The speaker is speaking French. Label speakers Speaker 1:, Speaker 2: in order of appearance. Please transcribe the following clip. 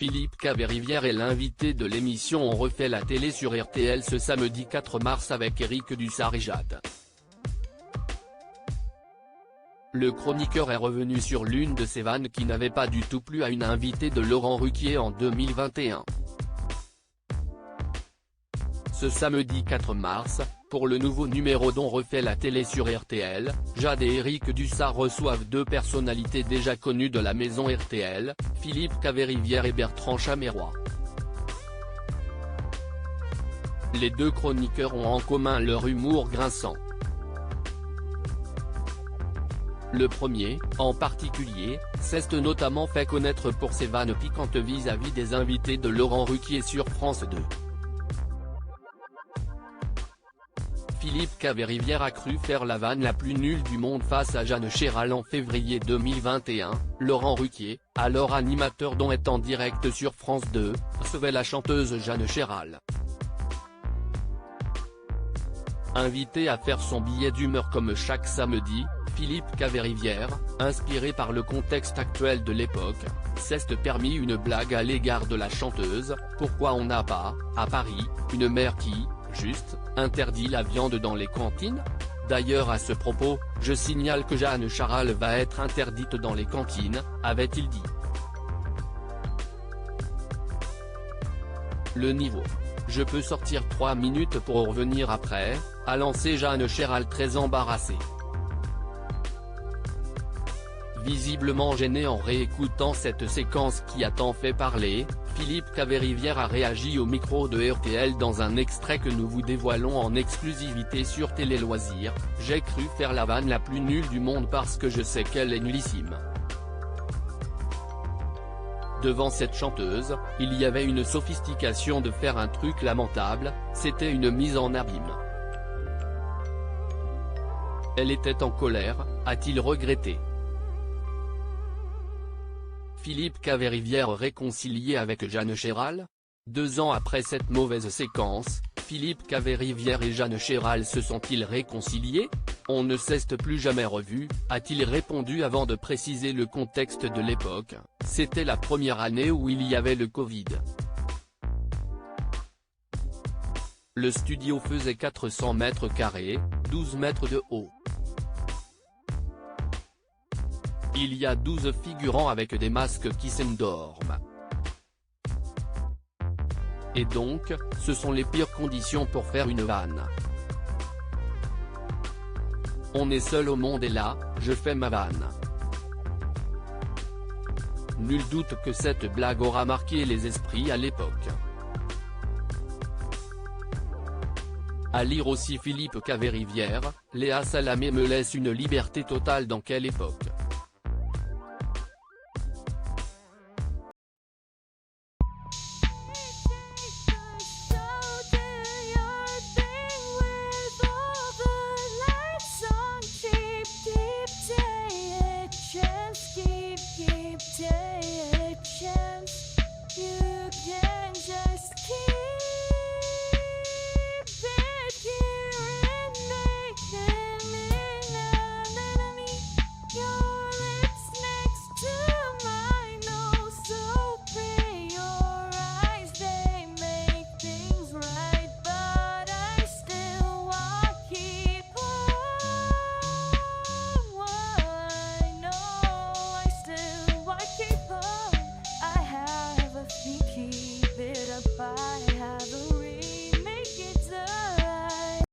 Speaker 1: Philippe Caverivière est l'invité de l'émission On refait la télé sur RTL ce samedi 4 mars avec Éric Dussart et Jade. Le chroniqueur est revenu sur l'une de ses vannes qui n'avait pas du tout plu à une invitée de Laurent Ruquier en 2021. Ce samedi 4 mars, pour le nouveau numéro d'On refait la télé sur RTL, Jade et Éric Dussart reçoivent deux personnalités déjà connues de la maison RTL, Philippe Caverivière et Bertrand Chameroy. Les deux chroniqueurs ont en commun leur humour grinçant. Le premier, en particulier, s'est notamment fait connaître pour ses vannes piquantes vis-à-vis des invités de Laurent Ruquier sur France 2. Philippe Caverivière a cru faire la vanne la plus nulle du monde face à Jeanne Chéral en février 2021, Laurent Ruquier, alors animateur dont est en direct sur France 2, recevait la chanteuse Jeanne Chéral. Invité à faire son billet d'humeur comme chaque samedi, Philippe Caverivière, inspiré par le contexte actuel de l'époque, s'est permis une blague à l'égard de la chanteuse. Pourquoi on n'a pas, à Paris, une maire qui, juste, interdit la viande dans les cantines? D'ailleurs à ce propos, je signale que Jeanne Chéral va être interdite dans les cantines, avait-il dit. Le niveau. Je peux sortir 3 minutes pour revenir après, a lancé Jeanne Chéral très embarrassée. Visiblement gêné en réécoutant cette séquence qui a tant fait parler, Philippe Caverivière a réagi au micro de RTL dans un extrait que nous vous dévoilons en exclusivité sur Télé Loisirs. J'ai cru faire la vanne la plus nulle du monde parce que je sais qu'elle est nullissime. Devant cette chanteuse, il y avait une sophistication de faire un truc lamentable, c'était une mise en abîme. Elle était en colère, a-t-il regretté. Philippe Caverivière réconcilié avec Jeanne Chéral? 2 ans après cette mauvaise séquence, Philippe Caverivière et Jeanne Chéral se sont-ils réconciliés? On ne s'est plus jamais revus, a-t-il répondu avant de préciser le contexte de l'époque, c'était la première année où il y avait le Covid. Le studio faisait 400 mètres carrés, 12 mètres de haut. Il y a 12 figurants avec des masques qui s'endorment. Et donc, ce sont les pires conditions pour faire une vanne. On est seul au monde et là, je fais ma vanne. Nul doute que cette blague aura marqué les esprits à l'époque. À lire aussi Philippe Caverivière, Léa Salamé me laisse une liberté totale dans quelle époque.